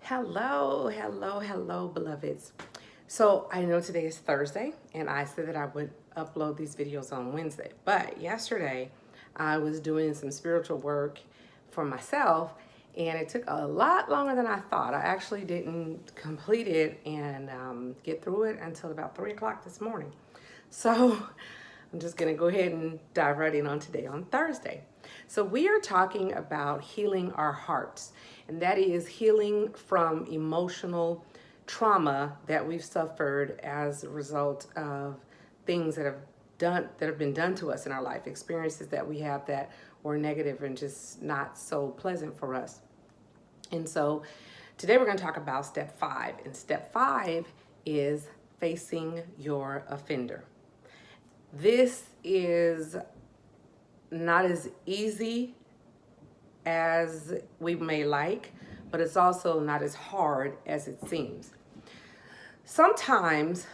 Hello, hello, hello, beloveds. So I know today is Thursday, and I said that I would upload these videos on Wednesday. But yesterday, I was doing some spiritual work for myself, and it took a lot longer than I thought. I actually didn't complete it and get through it until about 3 o'clock this morning. So I'm just going to go ahead and dive right in on today, on Thursday. So we are talking about healing our hearts, and that is healing from emotional trauma that we've suffered as a result of things that have been done to us in our life, experiences that we have that were negative and just not so pleasant for us. And so today we're going to talk about step 5, and step 5 is facing your offender. This is not as easy as we may like, but it's also not as hard as it seems. Sometimes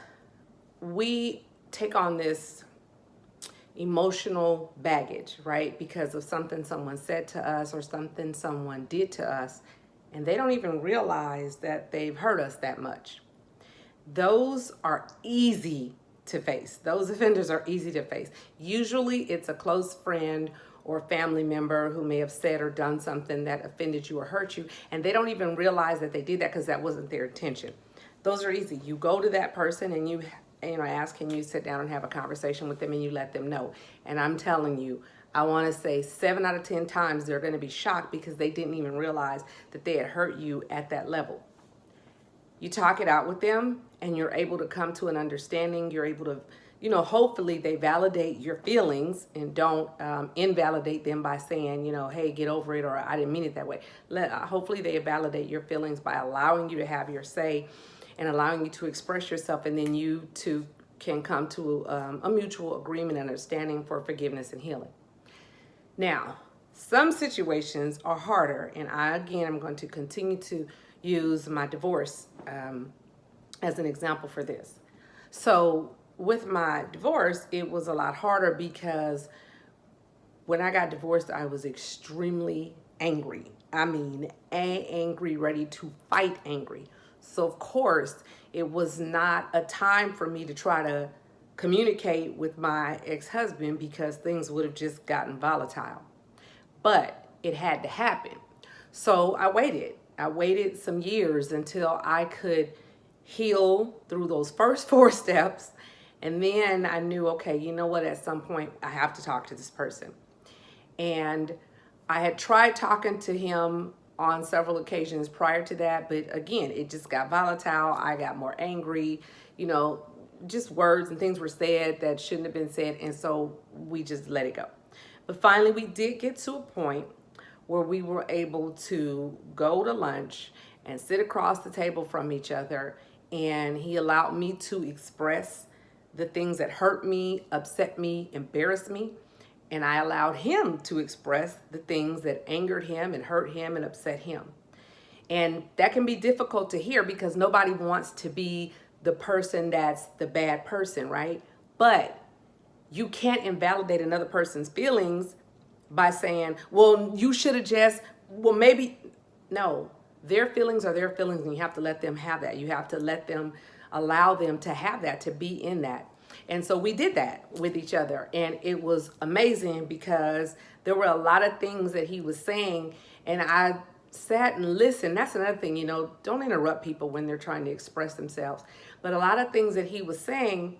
we take on this emotional baggage, right? Because of something someone said to us or something someone did to us, and they don't even realize that they've hurt us that much. Those are easy to face. Those offenders are easy to face. Usually it's a close friend or family member who may have said or done something that offended you or hurt you, and they don't even realize that they did that because that wasn't their intention. Those are easy. You go to that person and you ask, can you sit down and have a conversation with them, and you let them know. And I'm telling you, I want to say 7 out of 10 times they're going to be shocked because they didn't even realize that they had hurt you at that level. You talk it out with them and you're able to come to an understanding. You're able to, hopefully they validate your feelings and don't invalidate them by saying, hey, get over it, or I didn't mean it that way. Hopefully they validate your feelings by allowing you to have your say and allowing you to express yourself, and then you two can come to a mutual agreement and understanding for forgiveness and healing. Now, some situations are harder, and I'm going to continue to use my divorce as an example for this. So with my divorce, it was a lot harder because when I got divorced, I was extremely angry. I mean, angry, ready to fight angry. So of course, it was not a time for me to try to communicate with my ex-husband because things would have just gotten volatile. But it had to happen. So I waited. I waited some years until I could heal through those first 4 steps. And then I knew, okay, you know what, at some point I have to talk to this person. And I had tried talking to him on several occasions prior to that, but again, it just got volatile. I got more angry, just words and things were said that shouldn't have been said. And so we just let it go. But finally, we did get to a point where we were able to go to lunch and sit across the table from each other. And he allowed me to express the things that hurt me, upset me, embarrassed me. And I allowed him to express the things that angered him and hurt him and upset him. And that can be difficult to hear because nobody wants to be the person that's the bad person, right? But you can't invalidate another person's feelings by saying, well, you should have maybe. No, their feelings are their feelings, and you have to let them have that. You have to allow them to have that, to be in that. And so we did that with each other, and it was amazing because there were a lot of things that he was saying, and I sat and listened. That's another thing, don't interrupt people when they're trying to express themselves. But a lot of things that he was saying,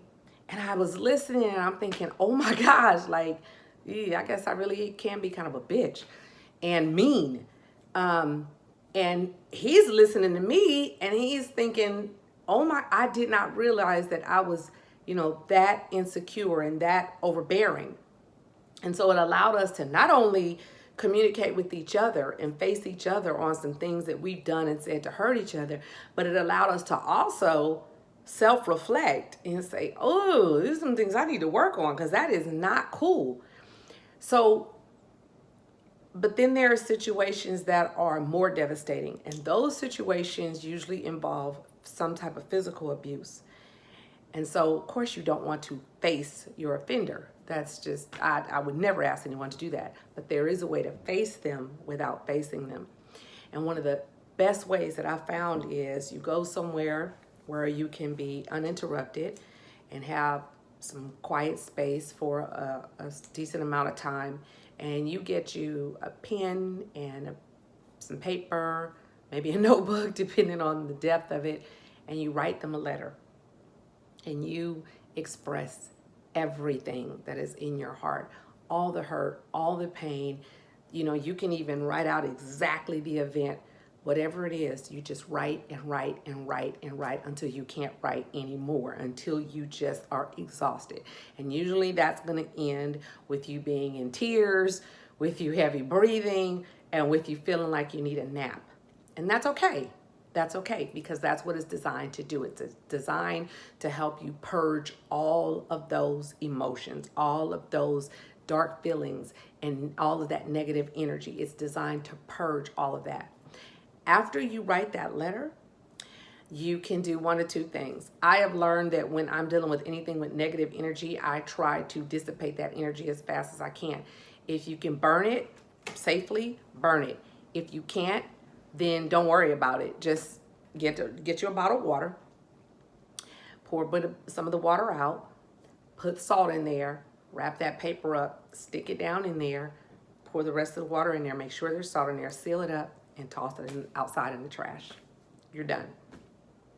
and I was listening, and I'm thinking, oh my gosh, I guess I really can be kind of a bitch and mean. And he's listening to me, and he's thinking, I did not realize that I was, that insecure and that overbearing. And so it allowed us to not only communicate with each other and face each other on some things that we've done and said to hurt each other, but it allowed us to also self-reflect and say, oh, these are some things I need to work on because that is not cool. So, but then there are situations that are more devastating, and those situations usually involve some type of physical abuse. And so, of course, you don't want to face your offender. That's just, I would never ask anyone to do that. But there is a way to face them without facing them. And one of the best ways that I found is you go somewhere where you can be uninterrupted and have some quiet space for a decent amount of time, and you get you a pen and some paper, maybe a notebook, depending on the depth of it, and you write them a letter and you express everything that is in your heart, all the hurt, all the pain. You know, you can even write out exactly the event, whatever it is. You just write and write and write and write until you can't write anymore, until you just are exhausted. And usually that's going to end with you being in tears, with you heavy breathing, and with you feeling like you need a nap. And that's okay. That's okay, because that's what it's designed to do. It's designed to help you purge all of those emotions, all of those dark feelings, and all of that negative energy. It's designed to purge all of that. After you write that letter, you can do one of two things. I have learned that when I'm dealing with anything with negative energy, I try to dissipate that energy as fast as I can. If you can burn it safely, burn it. If you can't, then don't worry about it. Just get you a bottle of water, pour some of the water out, put salt in there, wrap that paper up, stick it down in there, pour the rest of the water in there, make sure there's salt in there, seal it up, and toss it outside in the trash. You're done.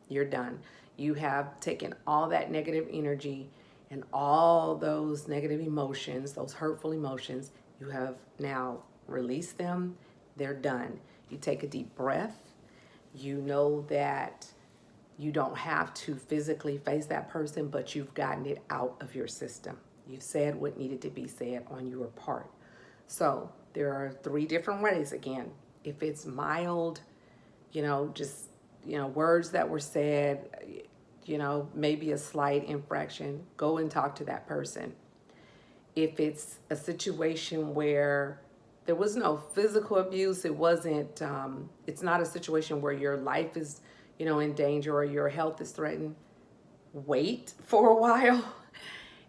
You're done. You have taken all that negative energy and all those negative emotions, those hurtful emotions, you have now released them. They're done. You take a deep breath. You know that you don't have to physically face that person, but you've gotten it out of your system. You've said what needed to be said on your part. So there are 3 different ways. Again, if it's mild, just, words that were said, maybe a slight infraction, go and talk to that person. If it's a situation where there was no physical abuse, it's not a situation where your life is, in danger or your health is threatened, wait for a while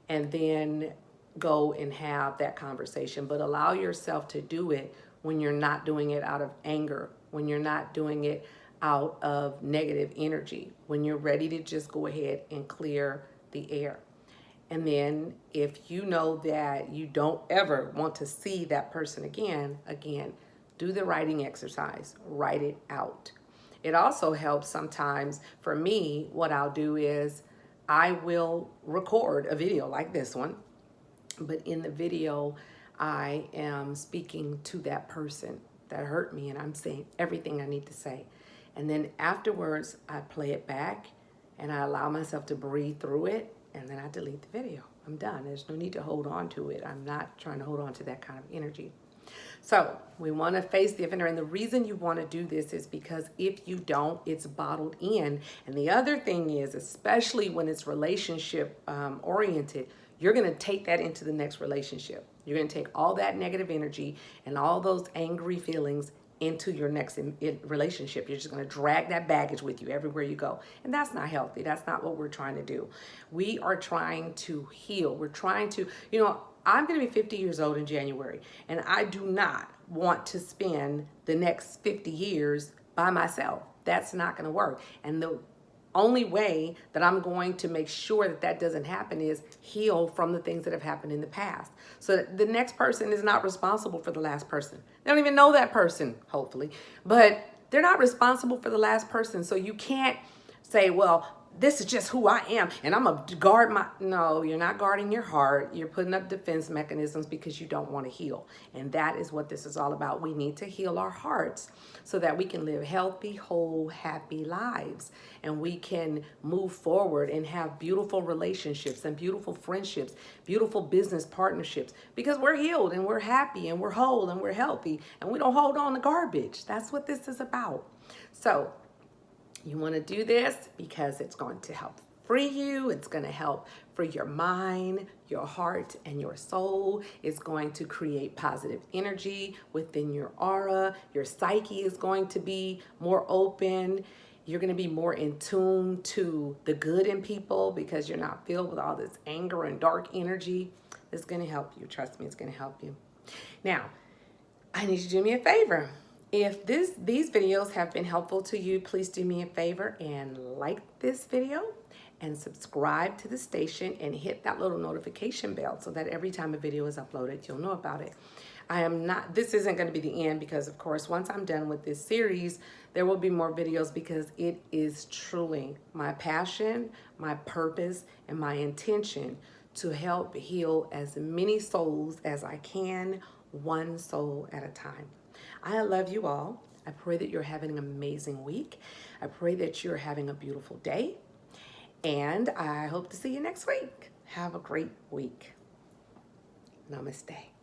and then go and have that conversation. But allow yourself to do it when you're not doing it out of anger, when you're not doing it out of negative energy, when you're ready to just go ahead and clear the air. And then if you know that you don't ever want to see that person again, do the writing exercise, write it out. It also helps sometimes. For me, what I'll do is I will record a video like this one, but in the video, I am speaking to that person that hurt me, and I'm saying everything I need to say. And then afterwards, I play it back and I allow myself to breathe through it, and then I delete the video. I'm done. There's no need to hold on to it. I'm not trying to hold on to that kind of energy. So we want to face the offender. And the reason you want to do this is because if you don't, it's bottled in. And the other thing is, especially when it's relationship oriented, you're going to take that into the next relationship. You're going to take all that negative energy and all those angry feelings into your next relationship. You're just going to drag that baggage with you everywhere you go. And that's not healthy. That's not what we're trying to do. We are trying to heal. We're trying to, I'm going to be 50 years old in January, and I do not want to spend the next 50 years by myself. That's not going to work. And the only way that I'm going to make sure that that doesn't happen is heal from the things that have happened in the past. So that the next person is not responsible for the last person. They don't even know that person, hopefully, but they're not responsible for the last person. So you can't say, well, this is just who I am, and I'm going to guard no, you're not guarding your heart. You're putting up defense mechanisms because you don't want to heal. And that is what this is all about. We need to heal our hearts so that we can live healthy, whole, happy lives. And we can move forward and have beautiful relationships and beautiful friendships, beautiful business partnerships, because we're healed and we're happy and we're whole and we're healthy, and we don't hold on to garbage. That's what this is about. So you want to do this because it's going to help free you. It's going to help free your mind, your heart, and your soul. It's going to create positive energy within your aura. Your psyche is going to be more open. You're going to be more in tune to the good in people because you're not filled with all this anger and dark energy. It's going to help you. Trust me, it's going to help you. Now, I need you to do me a favor. If these videos have been helpful to you, please do me a favor and like this video and subscribe to the station and hit that little notification bell so that every time a video is uploaded, you'll know about it. This isn't going to be the end, because of course, once I'm done with this series, there will be more videos, because it is truly my passion, my purpose, and my intention to help heal as many souls as I can, one soul at a time. I love you all. I pray that you're having an amazing week. I pray that you're having a beautiful day. And I hope to see you next week. Have a great week. Namaste.